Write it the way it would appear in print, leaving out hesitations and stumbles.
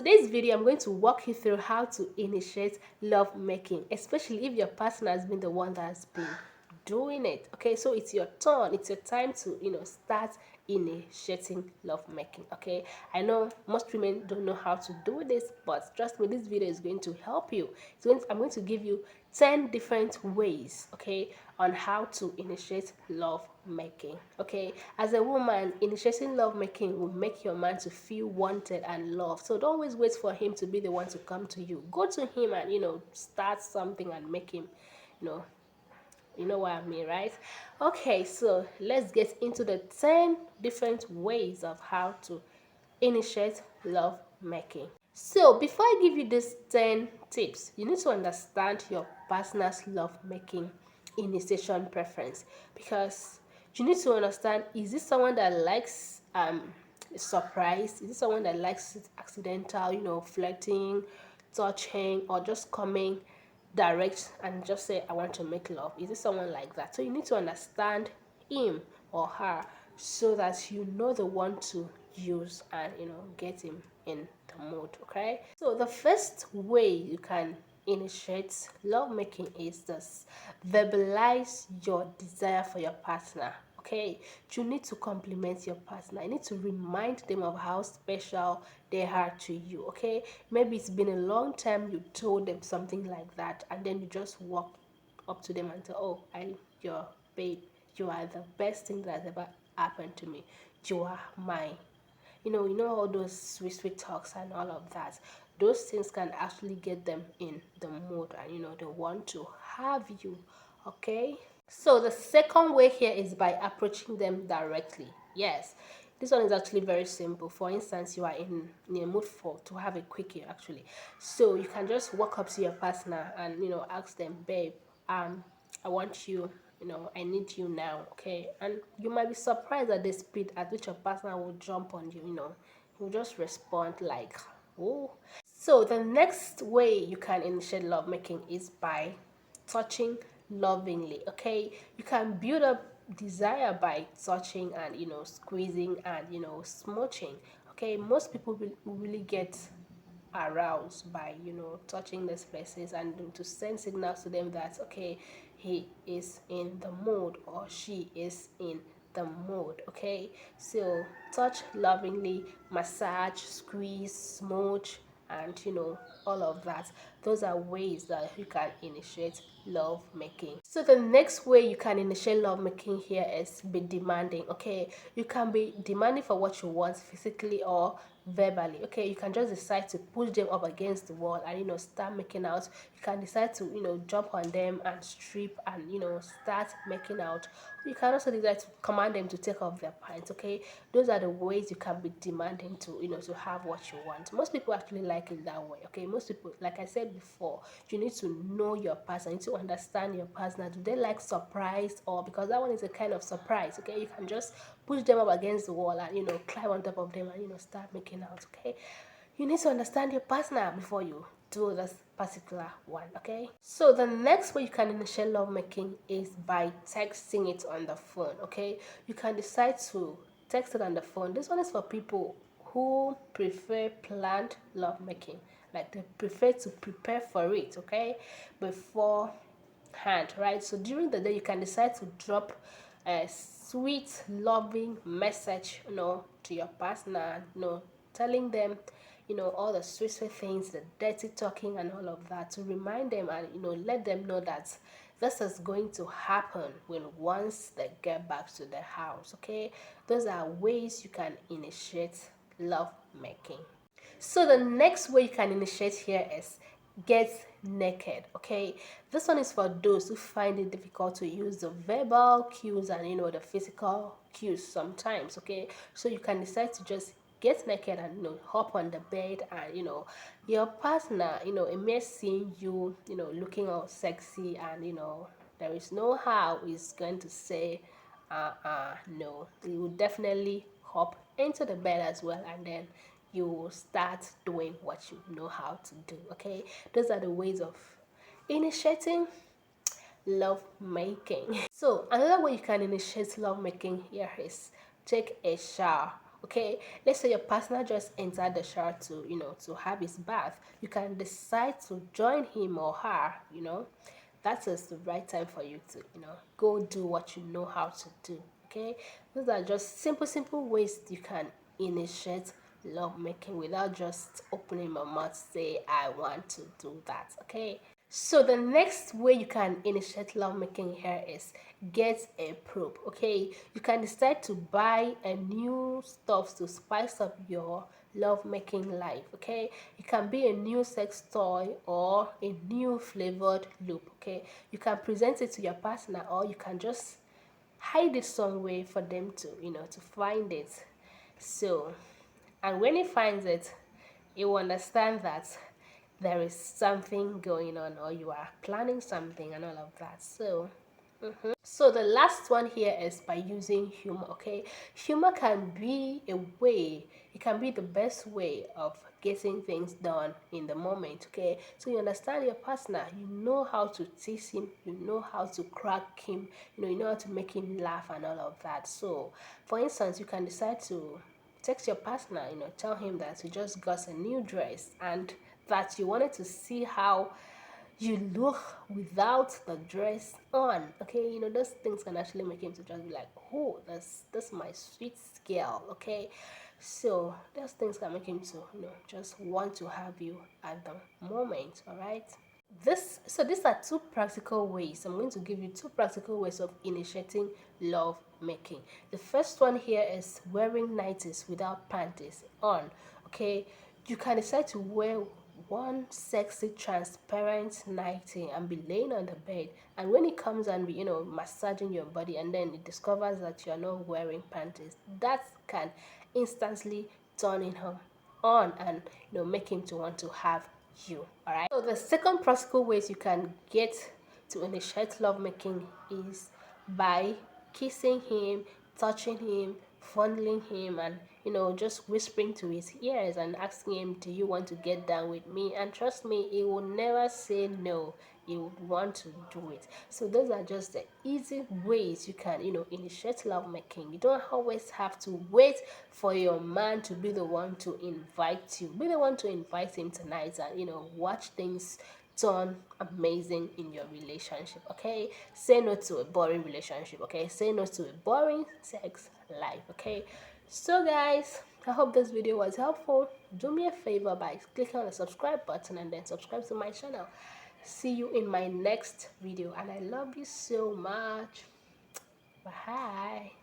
today's video, I'm going to walk you through how to initiate love making, especially if your partner has been the one that has been doing it. Okay, so it's your turn, it's your time to start initiating love making. Okay, I know most women don't know how to do this, but trust me, this video is going to help you. I'm going to give you 10 different ways, okay, on how to initiate love making. Okay, as a woman, initiating love making will make your man to feel wanted and loved. So don't always wait for him to be the one to come to you. Go to him and start something and make him you know you know what I mean, right? Okay, so let's get into the 10 different ways of how to initiate love making. So before I give you these 10 tips, you need to understand your partner's love making initiation preference, because you need to understand, is this someone that likes surprise? Is this someone that likes it accidental, flirting, touching, or just coming direct and just say I want to make love? Is it someone like that? So you need to understand him or her so that you know the one to use and get him in the mood. Okay, so the first way you can initiate love making is this: verbalize your desire for your partner. Okay, you need to compliment your partner. You need to remind them of how special they are to you. Okay, maybe it's been a long time you told them something like that, and then you just walk up to them and say, oh, your babe, you are the best thing that has ever happened to me. You are mine. All those sweet sweet talks and all of that. Those things can actually get them in the mood, and they want to have you. Okay, so the second way here is by approaching them directly. Yes, this one is actually very simple. For instance, you are in a mood for to have a quickie actually, so you can just walk up to your partner and ask them, babe, I want you, I need you now. Okay, and you might be surprised at the speed at which your partner will jump on you. He'll just respond like, oh. So the next way you can initiate lovemaking is by touching lovingly. Okay, you can build up desire by touching and squeezing and smooching. Okay, most people will really get aroused by touching these places and to send signals to them that okay, he is in the mood or she is in the mood. Okay, so touch lovingly, massage, squeeze, smooch, and all of that. Those are ways that you can initiate love making. So the next way you can initiate love making here is be demanding. Okay, you can be demanding for what you want physically or verbally. Okay, you can just decide to push them up against the wall and start making out. You can decide to jump on them and strip and start making out. You can also decide to command them to take off their pants. Okay, those are the ways you can be demanding to to have what you want. Most people actually like it that way. Okay, most people, like I said before, you need to know your partner, you need to understand your partner. Do they like surprise, or because that one is a kind of surprise? Okay, you can just push them up against the wall and climb on top of them and start making out. Okay, you need to understand your partner before you do this particular one. Okay, so the next way you can initiate love making is by texting it on the phone. Okay, you can decide to text it on the phone. This one is for people who prefer planned love making, like they prefer to prepare for it, okay, before hand, right? So during the day you can decide to drop a sweet loving message to your partner, telling them all the sweet sweet things, the dirty talking and all of that, to remind them and let them know that this is going to happen when once they get back to the house. Okay, those are ways you can initiate love making. So the next way you can initiate here is get naked. Okay, this one is for those who find it difficult to use the verbal cues and the physical cues sometimes. Okay, so you can decide to just get naked and hop on the bed, and your partner, it may seeing you looking all sexy, and there is no how he's going to say no. He will definitely hop into the bed as well, and then you will start doing what you know how to do. Okay, those are the ways of initiating love making. So another way you can initiate love making here is take a shower. Okay, let's say your partner just entered the shower to, to have his bath. You can decide to join him or her, that is the right time for you to, go do what you know how to do. Okay, those are just simple ways you can initiate love making without just opening my mouth say I want to do that. Okay, so the next way you can initiate love making here is get a probe. Okay, you can decide to buy a new stuff to spice up your love making life. Okay, it can be a new sex toy or a new flavored loop. Okay, you can present it to your partner, or you can just hide it somewhere for them to, to find it. So, and when he finds it, he will understand that there is something going on, or you are planning something and all of that. So the last one here is by using humor. Okay, humor can be a way, it can be the best way of getting things done in the moment. Okay, so you understand your partner, you know how to tease him, you know how to crack him, you know how to make him laugh and all of that. So for instance, you can decide to text your partner, tell him that you just got a new dress and that you wanted to see how you look without the dress on. Okay, those things can actually make him to just be like, oh, that's my sweet girl. Okay, so those things can make him to, just want to have you at the moment. All right, these are two practical ways. I'm going to give you two practical ways of initiating love making. The first one here is wearing nighties without panties on. Okay, you can decide to wear one sexy transparent nightie and be laying on the bed, and when it comes and be, massaging your body, and then it discovers that you're not wearing panties, that can instantly turn him on and, make him to want to have you. All right, so the second practical ways you can get to initiate lovemaking is by kissing him, touching him, fondling him, and, just whispering to his ears and asking him, do you want to get down with me? And trust me, he will never say no. He would want to do it. So those are just the easy ways you can, initiate lovemaking. You don't always have to wait for your man to be the one to invite you. Be the one to invite him tonight and, watch things turn amazing in your relationship. Okay, say no to a boring relationship. Okay, say no to a boring sex life. Okay, so guys, I hope this video was helpful. Do me a favor by clicking on the subscribe button and then subscribe to my channel. See you in my next video, and I love you so much. Bye.